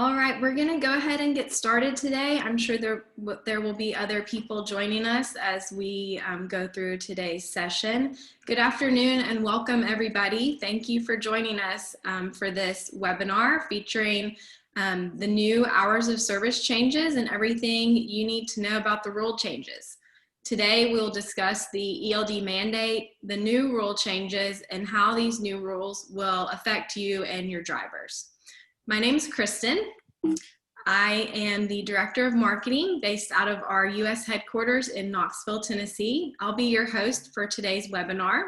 All right, we're going to go ahead and get started today. I'm sure there will be other people joining us as we go through today's session. Good afternoon and welcome everybody. Thank you for joining us for this webinar featuring the new hours of service changes and everything you need to know about the rule changes. Today we'll discuss the ELD mandate, the new rule changes, and how these new rules will affect you and your drivers. My name is Kristen. I am the Director of Marketing based out of our U.S. headquarters in Knoxville, Tennessee. I'll be your host for today's webinar.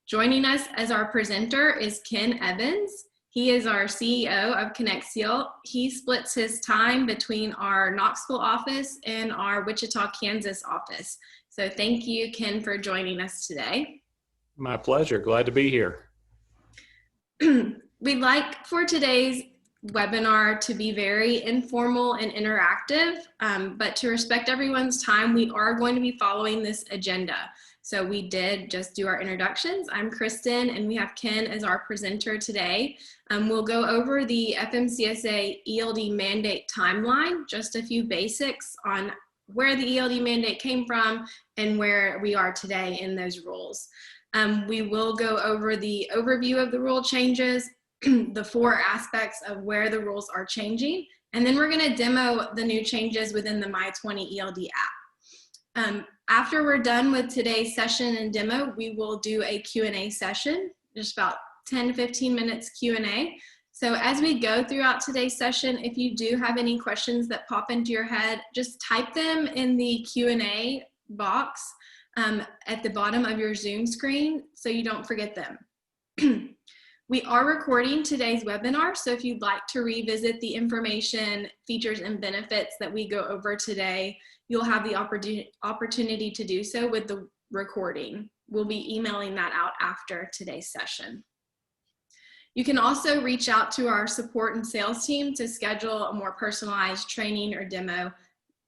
Joining us as our presenter is Ken Evans. He is our CEO of Connexial. He splits his time between our Knoxville office and our Wichita, Kansas office. So thank you, Ken, for joining us today. My pleasure. Glad to be here. We'd like for today's webinar to be very informal and interactive, but to respect everyone's time, we are going to be following this agenda. So we did just do our introductions. I'm Kristen, and we have Ken as our presenter today. We'll go over the FMCSA ELD mandate timeline, just a few basics on where the ELD mandate came from and where we are today in those rules. We will go over the overview of the rule changes, the 4 aspects of where the rules are changing, and then we're going to demo the new changes within the My20 ELD app. After we're done with today's session and demo, we will do a Q&A session, just about 10 to 15 minutes Q&A. So as we go throughout today's session, if you do have any questions that pop into your head, just type them in the Q&A box at the bottom of your Zoom screen so you don't forget them. We are recording today's webinar, so if you'd like to revisit the information, features, and benefits that we go over today, you'll have the opportunity to do so with the recording. We'll be emailing that out after today's session. You can also reach out to our support and sales team to schedule a more personalized training or demo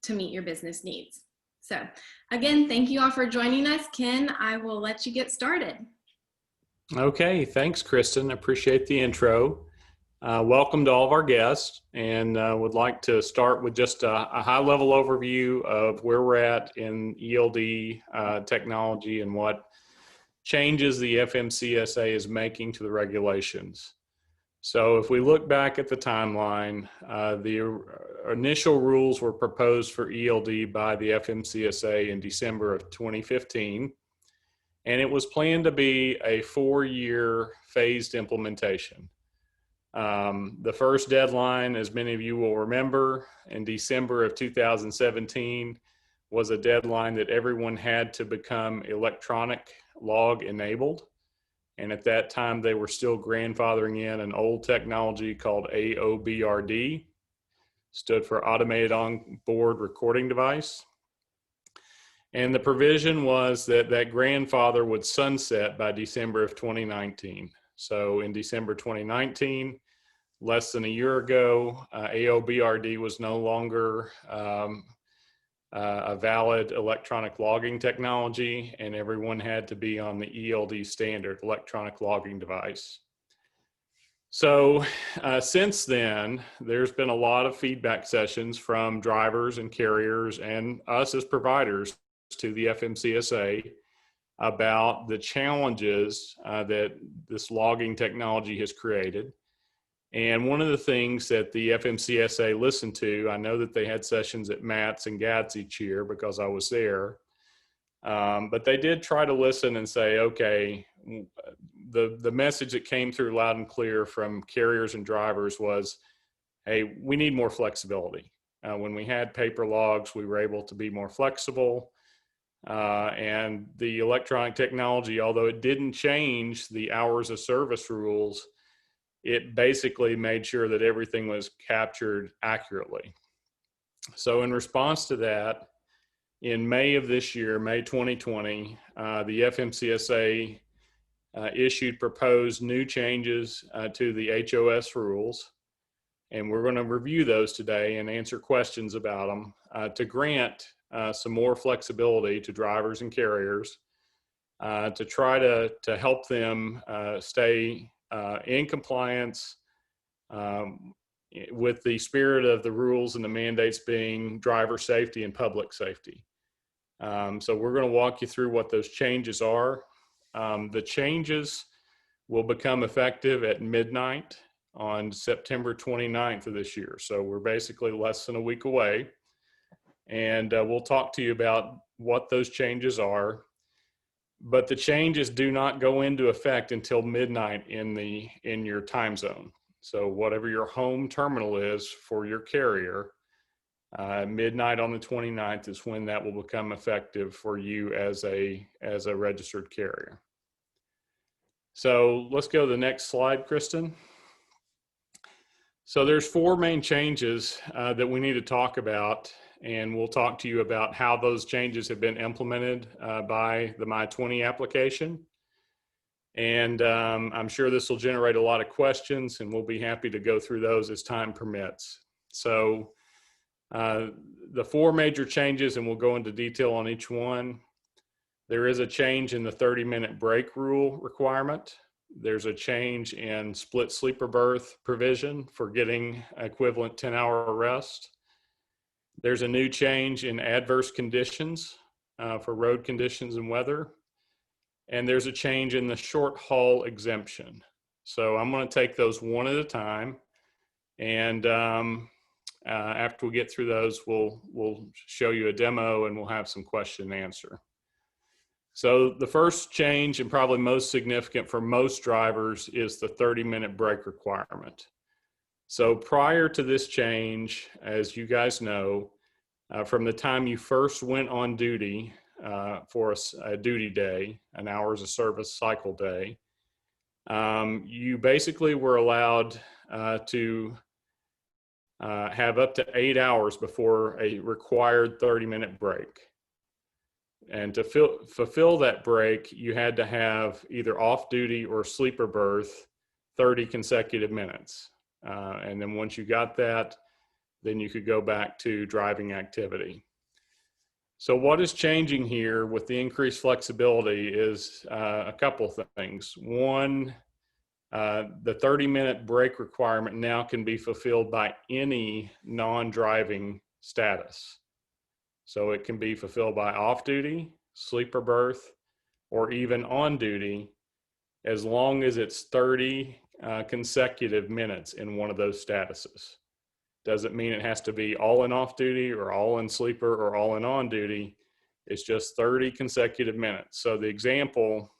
to meet your business needs. So again, thank you all for joining us. Ken, I will let you get started. Okay, thanks, Kristen. Appreciate the intro. Welcome to all of our guests, and would like to start with just a high-level overview of where we're at in ELD technology and what changes the FMCSA is making to the regulations. So if we look back at the timeline, the initial rules were proposed for ELD by the FMCSA in December of 2015. And it was planned to be a 4-year phased implementation. The first deadline, as many of you will remember, in December of 2017 was a deadline that everyone had to become electronic log enabled. And at that time, they were still grandfathering in an old technology called AOBRD, stood for Automated Onboard Recording Device. And the provision was that that grandfather would sunset by December of 2019. So in December 2019, less than a year ago, AOBRD was no longer a valid electronic logging technology, and everyone had to be on the ELD standard, electronic logging device. So since then, there's been a lot of feedback sessions from drivers and carriers and us as providers to the FMCSA about the challenges that this logging technology has created. And one of the things that the FMCSA listened to, I know that they had sessions at MATS and GATS each year because I was there, but they did try to listen and say, okay, the message that came through loud and clear from carriers and drivers was, hey, we need more flexibility. When we had paper logs, we were able to be more flexible. And the electronic technology, although it didn't change the hours of service rules, it basically made sure that everything was captured accurately. So in response to that, in May of this year, May 2020, the FMCSA issued proposed new changes to the HOS rules. And we're going to review those today and answer questions about them to grant some more flexibility to drivers and carriers to try to help them stay in compliance with the spirit of the rules and the mandates being driver safety and public safety. So we're going to walk you through what those changes are. The changes will become effective at midnight on September 29th of this year. So we're basically less than a week away. And we'll talk to you about what those changes are. But the changes do not go into effect until midnight in your time zone. So whatever your home terminal is for your carrier, midnight on the 29th is when that will become effective for you as a registered carrier. So let's go to the next slide, Kristen. So there's 4 main changes that we need to talk about, and we'll talk to you about how those changes have been implemented by the My20 application. And I'm sure this will generate a lot of questions, and we'll be happy to go through those as time permits. So the 4 major changes, and we'll go into detail on each one. There is a change in the 30-minute break rule requirement. There's a change in split sleeper berth provision for getting equivalent 10-hour rest. There's a new change in adverse conditions for road conditions and weather. And there's a change in the short haul exemption. So I'm going to take those one at a time. And after we get through those, we'll show you a demo and we'll have some question and answer. So the first change, and probably most significant for most drivers, is the 30-minute break requirement. So prior to this change, as you guys know, from the time you first went on duty for a duty day, an hours of service cycle day, you basically were allowed to have up to 8 hours before a required 30-minute break. And to fulfill that break, you had to have either off-duty or sleeper berth 30 consecutive minutes. And then once you got that, then you could go back to driving activity. So what is changing here with the increased flexibility is a couple things. One, the 30-minute break requirement now can be fulfilled by any non-driving status. So it can be fulfilled by off-duty, sleeper berth, or even on duty, as long as it's 30 consecutive minutes in one of those statuses. Doesn't mean it has to be all in off-duty or all in sleeper or all in on-duty. It's just 30 consecutive minutes. So the example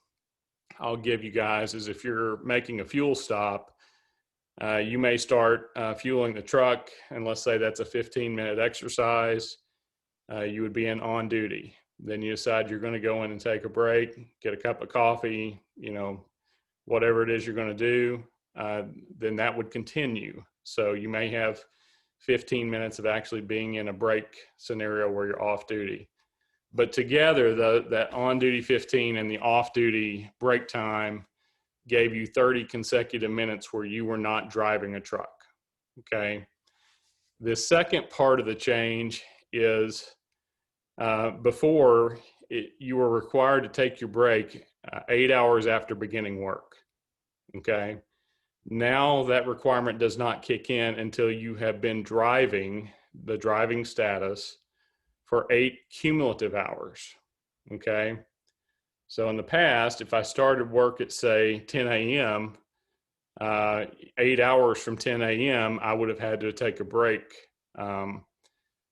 I'll give you guys is if you're making a fuel stop, you may start fueling the truck, and let's say that's a 15-minute exercise. You would be in on duty. Then you decide you're going to go in and take a break, get a cup of coffee, whatever it is you're going to do, then that would continue. So you may have 15 minutes of actually being in a break scenario where you're off duty. But together, that on duty 15 and the off duty break time gave you 30 consecutive minutes where you were not driving a truck. Okay. The second part of the change is before you were required to take your break 8 hours after beginning work. Okay. Now that requirement does not kick in until you have been driving the driving status for 8 cumulative hours. Okay. So in the past, if I started work at say 10 a.m., 8 hours from 10 a.m., I would have had to take a break.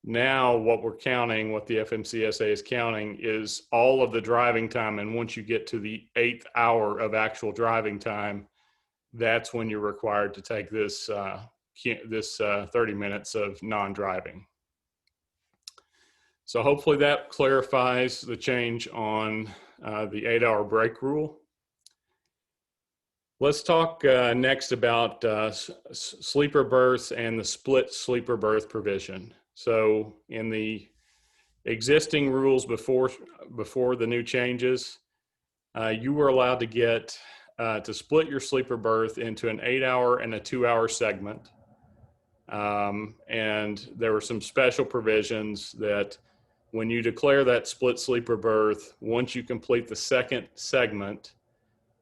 Now what we're counting, what the FMCSA is counting, is all of the driving time. And once you get to the 8th hour of actual driving time, that's when you're required to take this 30 minutes of non-driving. So hopefully that clarifies the change on the 8-hour break rule. Let's talk next about sleeper berths and the split sleeper berth provision. So in the existing rules before the new changes, you were allowed to get to split your sleeper berth into an 8-hour and a 2-hour segment. And there were some special provisions that when you declare that split sleeper berth, once you complete the second segment,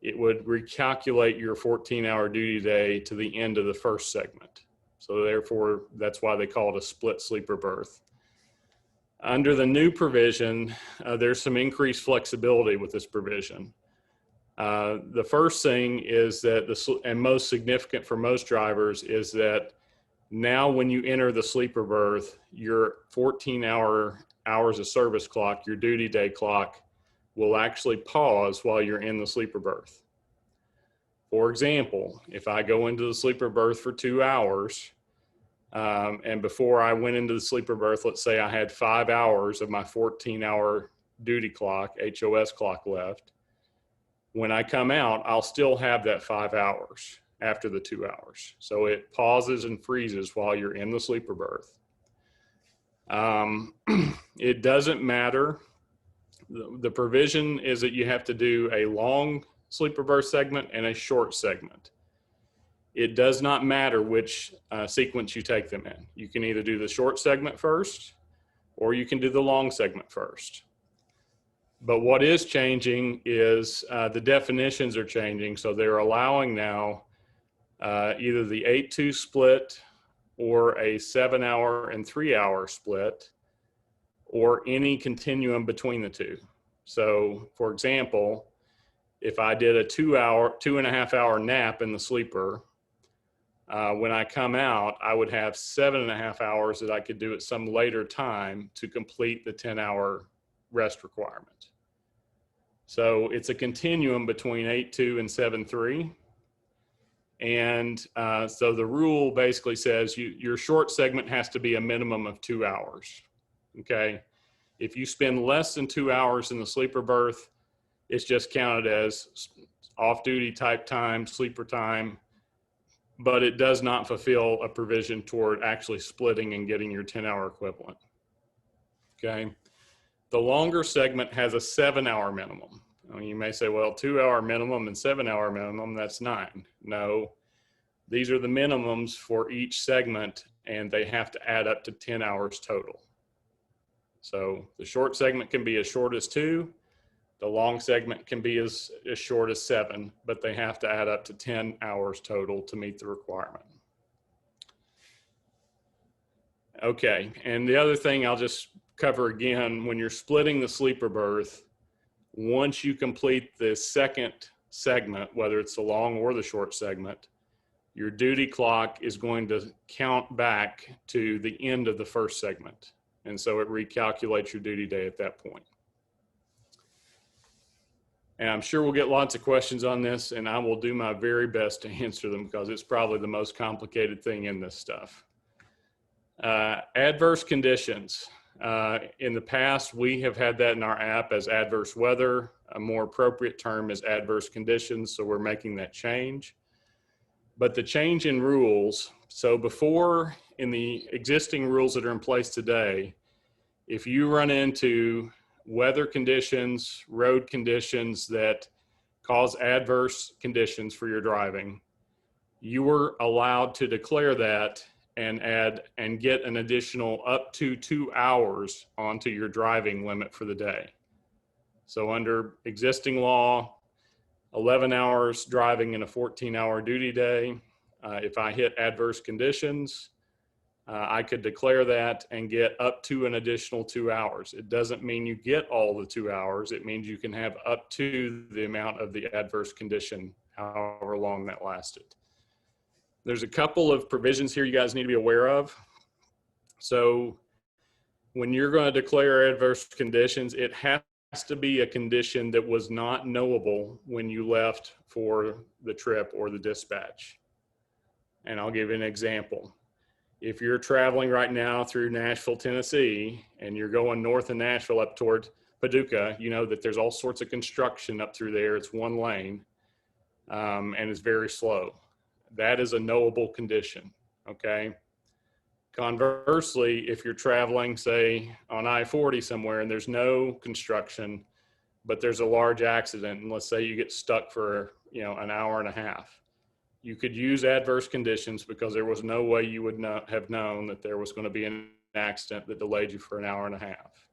it would recalculate your 14-hour duty day to the end of the first segment. So therefore, that's why they call it a split sleeper berth. Under the new provision, there's some increased flexibility with this provision. The first thing is that, and most significant for most drivers, is that now when you enter the sleeper berth, your 14-hours of service clock, your duty day clock, will actually pause while you're in the sleeper berth. For example, if I go into the sleeper berth for 2 hours, and before I went into the sleeper berth, let's say I had 5 hours of my 14-hour duty clock, HOS clock left. When I come out, I'll still have that 5 hours after the 2 hours. So it pauses and freezes while you're in the sleeper berth. It doesn't matter. The provision is that you have to do a long sleeper berth segment and a short segment. It does not matter which sequence you take them in. You can either do the short segment first, or you can do the long segment first. But what is changing is the definitions are changing. So they're allowing now either the 8-2 split, or a 7-hour and 3-hour split, or any continuum between the two. So for example, if I did a 2.5-hour nap in the sleeper, when I come out, I would have 7.5 hours that I could do at some later time to complete the 10-hour rest requirement. So it's a continuum between 8-2 and 7-3. And so the rule basically says your short segment has to be a minimum of 2 hours, okay? If you spend less than 2 hours in the sleeper berth, it's just counted as off-duty type time, sleeper time, but it does not fulfill a provision toward actually splitting and getting your 10-hour equivalent, okay? The longer segment has a 7-hour minimum. You may say, well, 2-hour minimum and 7-hour minimum, that's 9. No, these are the minimums for each segment, and they have to add up to 10 hours total. So the short segment can be as short as 2, the long segment can be as short as 7, but they have to add up to 10 hours total to meet the requirement. Okay, and the other thing I'll just cover again, when you're splitting the sleeper berth, once you complete the second segment, whether it's the long or the short segment, your duty clock is going to count back to the end of the first segment. And so it recalculates your duty day at that point. And I'm sure we'll get lots of questions on this, and I will do my very best to answer them because it's probably the most complicated thing in this stuff. Adverse conditions. In the past, we have had that in our app as adverse weather. A more appropriate term is adverse conditions, so we're making that change. But the change in rules, so before in the existing rules that are in place today, if you run into weather conditions, road conditions that cause adverse conditions for your driving, you were allowed to declare that and add and get an additional up to 2 hours onto your driving limit for the day. So under existing law, 11 hours driving in a 14-hour duty day. If I hit adverse conditions, I could declare that and get up to an additional 2 hours. It doesn't mean you get all the 2 hours. It means you can have up to the amount of the adverse condition, however long that lasted. There's a couple of provisions here you guys need to be aware of. So when you're going to declare adverse conditions, it has to be a condition that was not knowable when you left for the trip or the dispatch. And I'll give you an example. If you're traveling right now through Nashville, Tennessee, and you're going north of Nashville up toward Paducah, you know that there's all sorts of construction up through there. It's one lane, and it's very slow. That is a knowable condition, okay? Conversely, if you're traveling, say, on I-40 somewhere and there's no construction, but there's a large accident, and let's say you get stuck for, an hour and a half, you could use adverse conditions because there was no way you would have known that there was going to be an accident that delayed you for an hour and a half.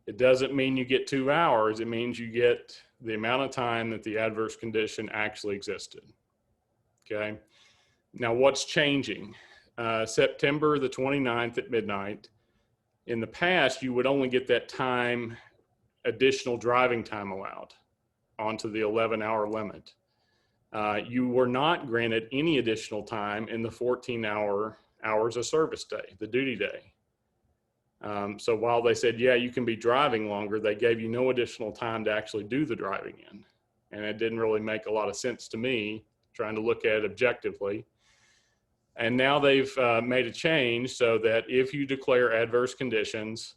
It doesn't mean you get 2 hours. It means you get the amount of time that the adverse condition actually existed. Okay. Now what's changing? September the 29th at midnight, in the past, you would only get that time, additional driving time allowed onto the 11-hour limit. You were not granted any additional time in the 14 hours of service day, the duty day. So while they said, yeah, you can be driving longer, they gave you no additional time to actually do the driving in. And it didn't really make a lot of sense to me, trying to look at it objectively. And now they've made a change so that if you declare adverse conditions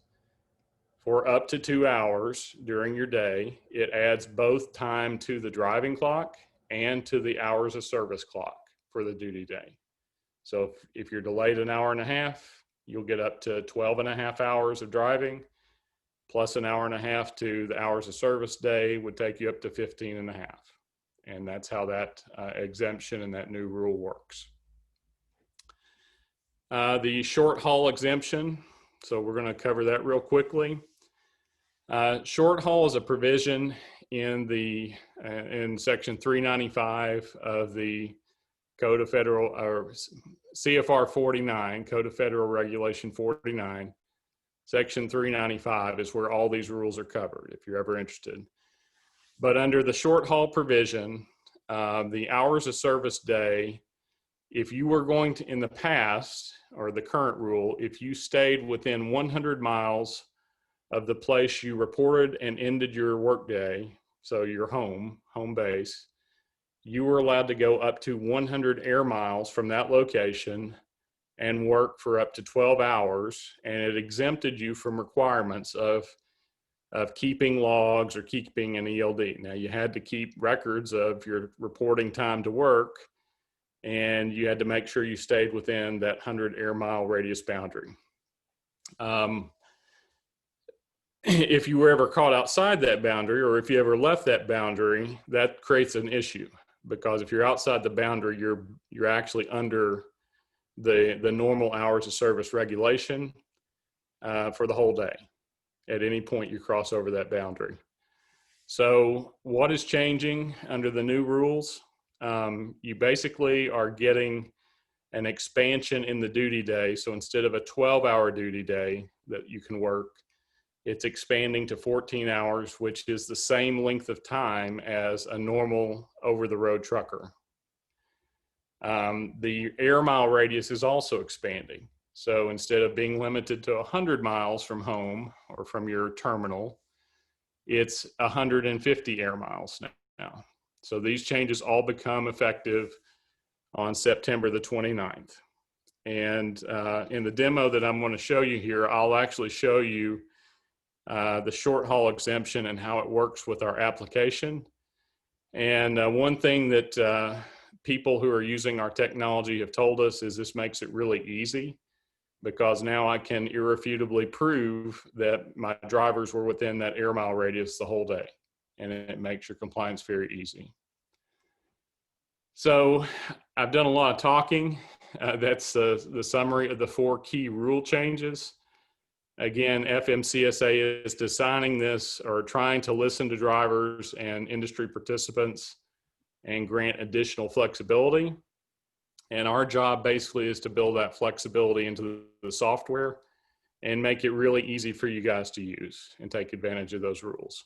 for up to 2 hours during your day, it adds both time to the driving clock and to the hours of service clock for the duty day. So if you're delayed an hour and a half, you'll get up to 12 and a half hours of driving, plus an hour and a half to the hours of service day would take you up to 15 and a half. And that's how that exemption and that new rule works. The short haul exemption, so we're going to cover that real quickly. Short haul is a provision in section 395 of the Code of Federal, or CFR 49, Code of Federal Regulation 49. Section 395 is where all these rules are covered, if you're ever interested. But under the short haul provision, the hours of service day, if you were going to, in the past, or the current rule, if you stayed within 100 miles of the place you reported and ended your workday, so your home base, you were allowed to go up to 100 air miles from that location and work for up to 12 hours, and it exempted you from requirements of keeping logs or keeping an ELD. Now, you had to keep records of your reporting time to work, and you had to make sure you stayed within that 100 air mile radius boundary. If you were ever caught outside that boundary, or if you ever left that boundary, that creates an issue, because if you're outside the boundary, you're actually under the normal hours of service regulation for the whole day at any point you cross over that boundary. So what is changing under the new rules? You basically are getting an expansion in the duty day. So instead of a 12-hour duty day that you can work, it's expanding to 14 hours, which is the same length of time as a normal over-the-road trucker. The air mile radius is also expanding. So instead of being limited to 100 miles from home or from your terminal, it's 150 air miles now. So these changes all become effective on September the 29th. And in the demo that I'm going to show you here, I'll actually show you the short haul exemption and how it works with our application. And one thing that people who are using our technology have told us is this makes it really easy, because now I can irrefutably prove that my drivers were within that air mile radius the whole day, and it makes your compliance very easy. So I've done a lot of talking. That's the summary of the 4 key rule changes. Again, FMCSA is designing this, or trying to listen to drivers and industry participants and grant additional flexibility. And our job basically is to build that flexibility into the software and make it really easy for you guys to use and take advantage of those rules.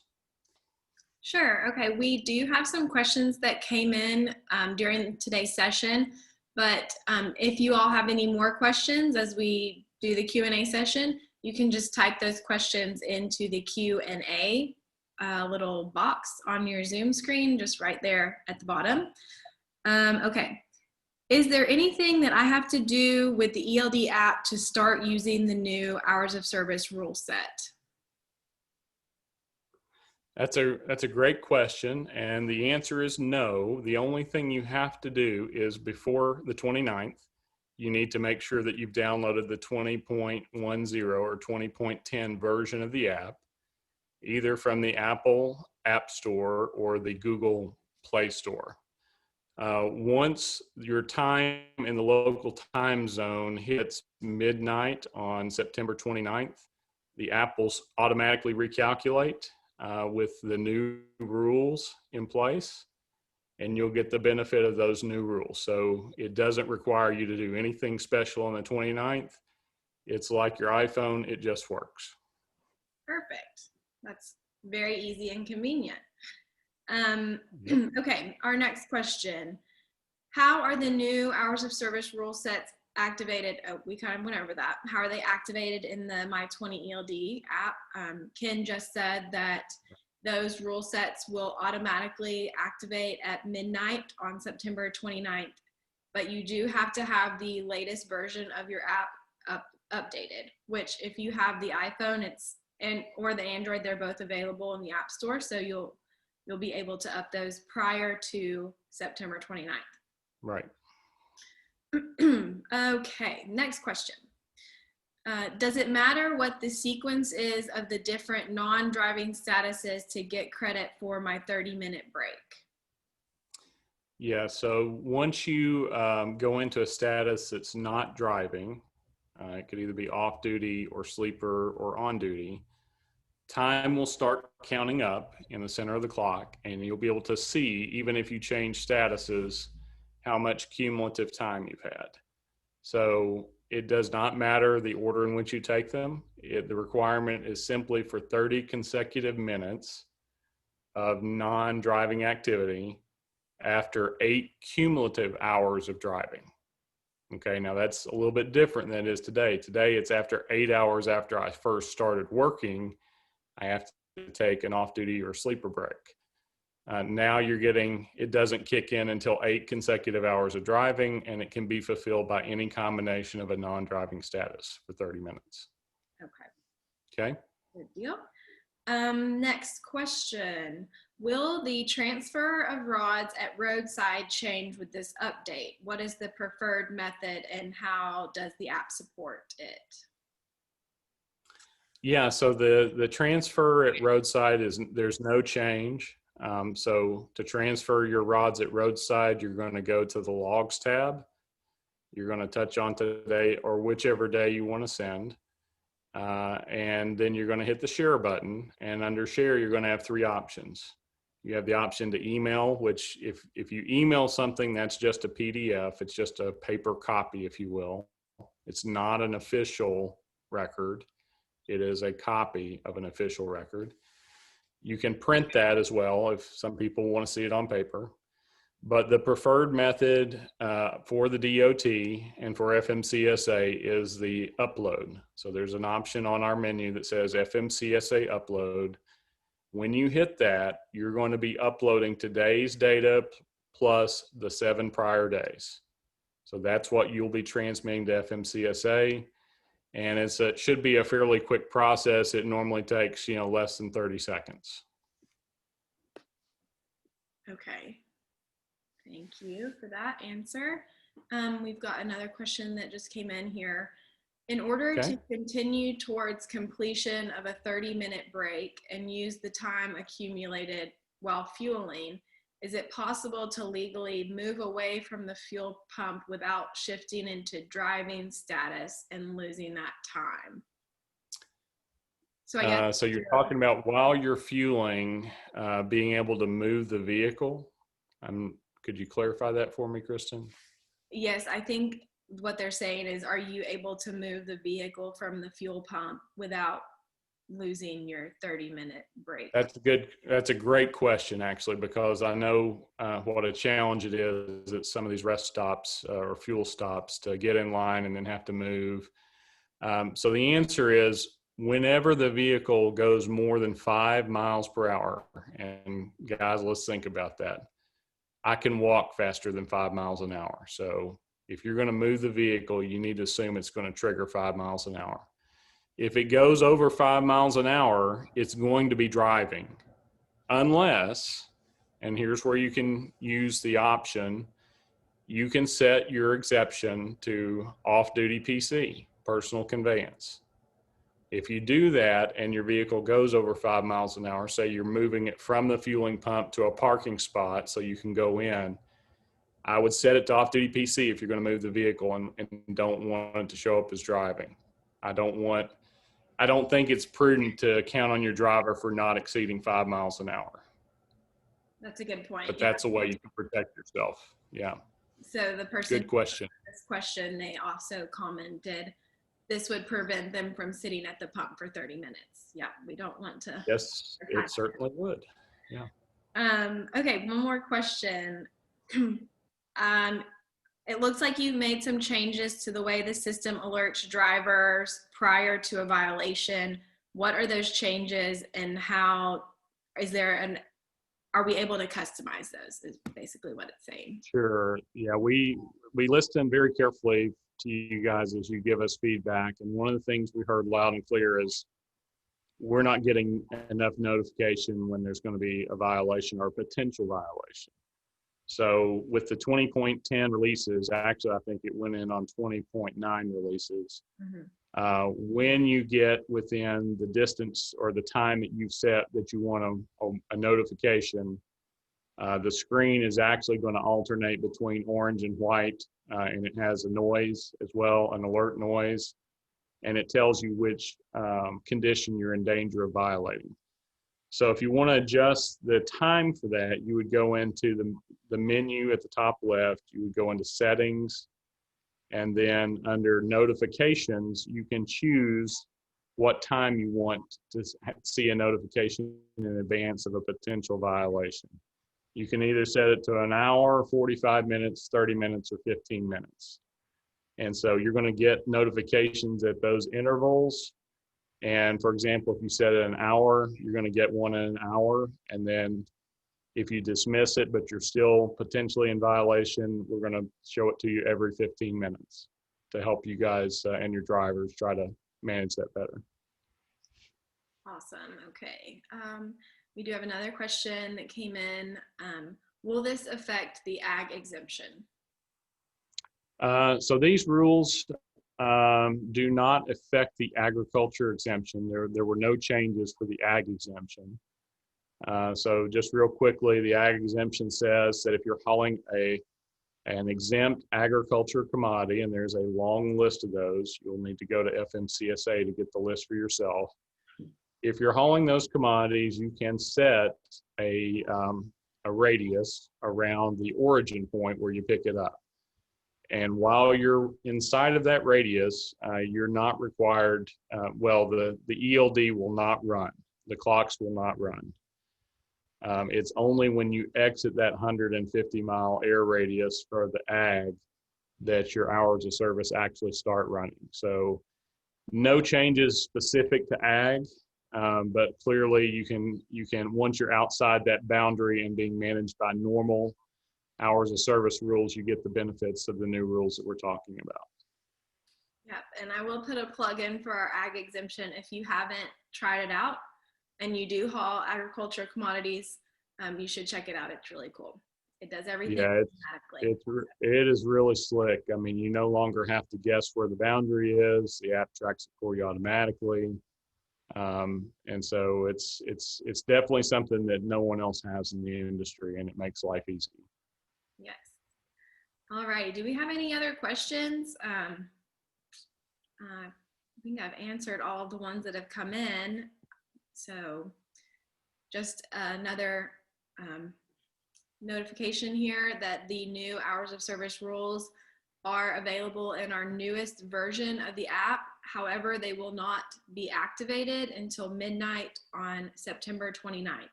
Sure. Okay. We do have some questions that came in during today's session, but if you all have any more questions as we do the Q&A session, you can just type those questions into the Q&A little box on your Zoom screen, just right there at the bottom. Okay. Is there anything that I have to do with the ELD app to start using the new hours of service rule set? That's a great question, and the answer is no. The only thing you have to do is before the 29th, you need to make sure that you've downloaded the 20.10 or 20.10 version of the app, either from the Apple App Store or the Google Play Store. Once your time in the local time zone hits midnight on September 29th, the app will automatically recalculate with the new rules in place. and you'll get the benefit of those new rules. So it doesn't require you to do anything special on the 29th. It's like your iPhone, it just works. Perfect. That's very easy and convenient. Yep. Okay, our next question. How are the new hours of service rule sets activated? Oh, we kind of went over that. How are they activated in the My 20 ELD app? Ken just said that those rule sets will automatically activate at midnight on September 29th, but you do have to have the latest version of your app updated, which if you have the iPhone, or the Android, they're both available in the App Store, so you'll be able to up those prior to September 29th. Right. Okay, next question. Does it matter what the sequence is of the different non-driving statuses to get credit for my 30-minute break? Yeah, so once you go into a status that's not driving, it could either be off duty or sleeper or on duty, time will start counting up in the center of the clock, and you'll be able to see, even if you change statuses, how much cumulative time you've had. So it does not matter the order in which you take them. The requirement is simply for 30 consecutive minutes of non-driving activity after 8 cumulative hours of driving. Okay, now that's a little bit different than it is today. Today, it's after 8 hours after I first started working, I have to take an off-duty or sleeper break. Now you're getting, it doesn't kick in until 8 consecutive hours of driving, and it can be fulfilled by any combination of a non-driving status for 30 minutes. Okay. Okay. Good deal. Next question. Will the transfer of rods at roadside change with this update? What is the preferred method, and how does the app support it? Yeah, so the transfer at roadside there's no change. So to transfer your rods at roadside, you're going to go to the logs tab. You're going to touch on today or whichever day you want to send. And then you're going to hit the share button. And under share, you're going to have 3 options. You have the option to email, which if you email something, that's just a PDF. It's just a paper copy, if you will. It's not an official record. It is a copy of an official record. You can print that as well if some people want to see it on paper. But the preferred method for the DOT and for FMCSA is the upload. So there's an option on our menu that says FMCSA upload. When you hit that, you're going to be uploading today's data plus the 7 prior days. So that's what you'll be transmitting to FMCSA. And it should be a fairly quick process. It normally takes, less than 30 seconds. Okay. Thank you for that answer. We've got another question that just came in here. In order to continue towards completion of a 30-minute break and use the time accumulated while fueling, is it possible to legally move away from the fuel pump without shifting into driving status and losing that time? So I guess. So you're talking about while you're fueling, being able to move the vehicle. Could you clarify that for me, Kristen? Yes, I think what they're saying is, are you able to move the vehicle from the fuel pump without losing your 30-minute break? That's a great question, actually, because I know what a challenge it is at some of these rest stops or fuel stops to get in line and then have to move. So the answer is, whenever the vehicle goes more than 5 miles per hour, and guys, let's think about that. I can walk faster than 5 miles an hour. So if you're going to move the vehicle, you need to assume it's going to trigger 5 miles an hour. If it goes over 5 miles an hour, it's going to be driving. Unless, and here's where you can use the option, you can set your exception to off-duty PC, personal conveyance. If you do that and your vehicle goes over 5 miles an hour, say you're moving it from the fueling pump to a parking spot so you can go in, I would set it to off-duty PC if you're going to move the vehicle and don't want it to show up as driving. I don't think it's prudent to count on your driver for not exceeding 5 miles an hour. That's a good point. But Yeah. that's a way you can protect yourself. Yeah, So the person good question. this question, they also commented this would prevent them from sitting at the pump for 30 minutes. Yeah, we don't want to. Yes, it certainly would. Yeah. Okay, one more question. It looks like you've made some changes to the way the system alerts drivers prior to a violation. What are those changes, and how is there an, are we able to customize those is basically what it's saying. Sure. Yeah, we listen very carefully to you guys as you give us feedback. And one of the things we heard loud and clear is we're not getting enough notification when there's going to be a violation or a potential violation. So with the 20.10 releases, actually, I think it went in on 20.9 releases. When you get within the distance or the time that you've set that you want a notification, the screen is actually going to alternate between orange and white, and it has a noise as well, an alert noise, and it tells you which condition you're in danger of violating. So if you want to adjust the time for that, you would go into the menu at the top left, you would go into settings, and then under notifications, you can choose what time you want to see a notification in advance of a potential violation. You can either set it to an hour, 45 minutes, 30 minutes, or 15 minutes. And so you're going to get notifications at those intervals. And for example, if you set it an hour, you're going to get one in an hour. And then if you dismiss it, but you're still potentially in violation, we're going to show it to you every 15 minutes to help you guys and your drivers try to manage that better. Awesome. Okay. We do have another question that came in. Will this affect the ag exemption? So these rules do not affect the agriculture exemption. There were no changes for the ag exemption. So just real quickly, the ag exemption says that if you're hauling an exempt agriculture commodity, and there's a long list of those, you'll need to go to FMCSA to get the list for yourself. If you're hauling those commodities, you can set a radius around the origin point where you pick it up. And while you're inside of that radius, you're not required, the ELD will not run. The clocks will not run. It's only when you exit that 150-mile air radius for the ag that your hours of service actually start running. So no changes specific to ag, but clearly you can, once you're outside that boundary and being managed by normal hours of service rules, you get the benefits of the new rules that we're talking about. Yep, and I will put a plug in for our ag exemption. If you haven't tried it out and you do haul agriculture commodities, you should check it out. It's really cool. It does everything automatically. It is really slick. I mean, you no longer have to guess where the boundary is. The app tracks it for you automatically. And so it's definitely something that no one else has in the industry, and it makes life easy. Yes. All right. Do we have any other questions? I think I've answered all of the ones that have come in. So just another notification here that the new hours of service rules are available in our newest version of the app. However, they will not be activated until midnight on September 29th.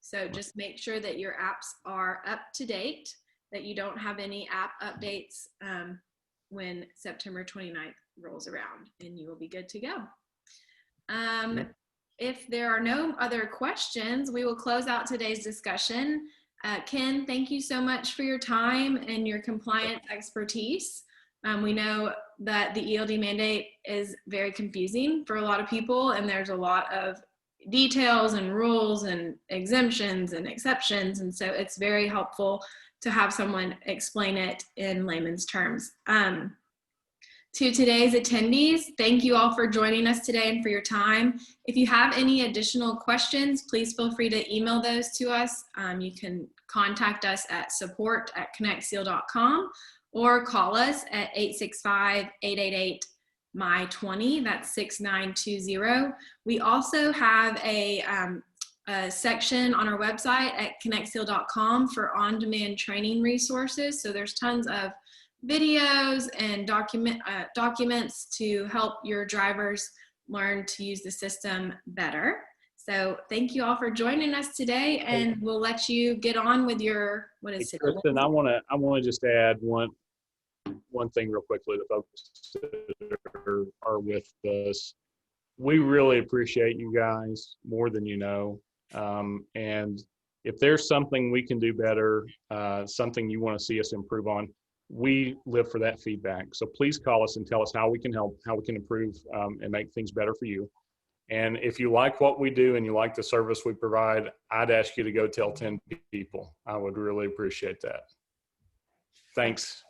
So just make sure that your apps are up to date, that you don't have any app updates when September 29th rolls around, and you will be good to go. If there are no other questions, we will close out today's discussion. Ken, thank you so much for your time and your compliance expertise. We know that the ELD mandate is very confusing for a lot of people, and there's a lot of details and rules and exemptions and exceptions, and so it's very helpful to have someone explain it in layman's terms. To today's attendees, thank you all for joining us today and for your time. If you have any additional questions, please feel free to email those to us. You can contact us at support@connectseal.com or call us at 865-888-MY20. That's 6920. We also have a a section on our website at connectseal.com for on-demand training resources. So there's tons of videos and documents to help your drivers learn to use the system better. So thank you all for joining us today, and we'll let you get on with your, what is it? Kristen, I want to just add one thing real quickly to folks that are with us. We really appreciate you guys more than you know. And if there's something we can do better, something you want to see us improve on, we live for that feedback. So please call us and tell us how we can help, how we can improve, and make things better for you. And if you like what we do and you like the service we provide, I'd ask you to go tell 10 people. I would really appreciate that. Thanks.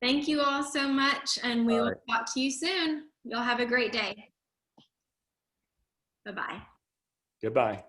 Thank you all so much, and we All will right. talk to you soon. Y'all have a great day. Bye-bye. Goodbye.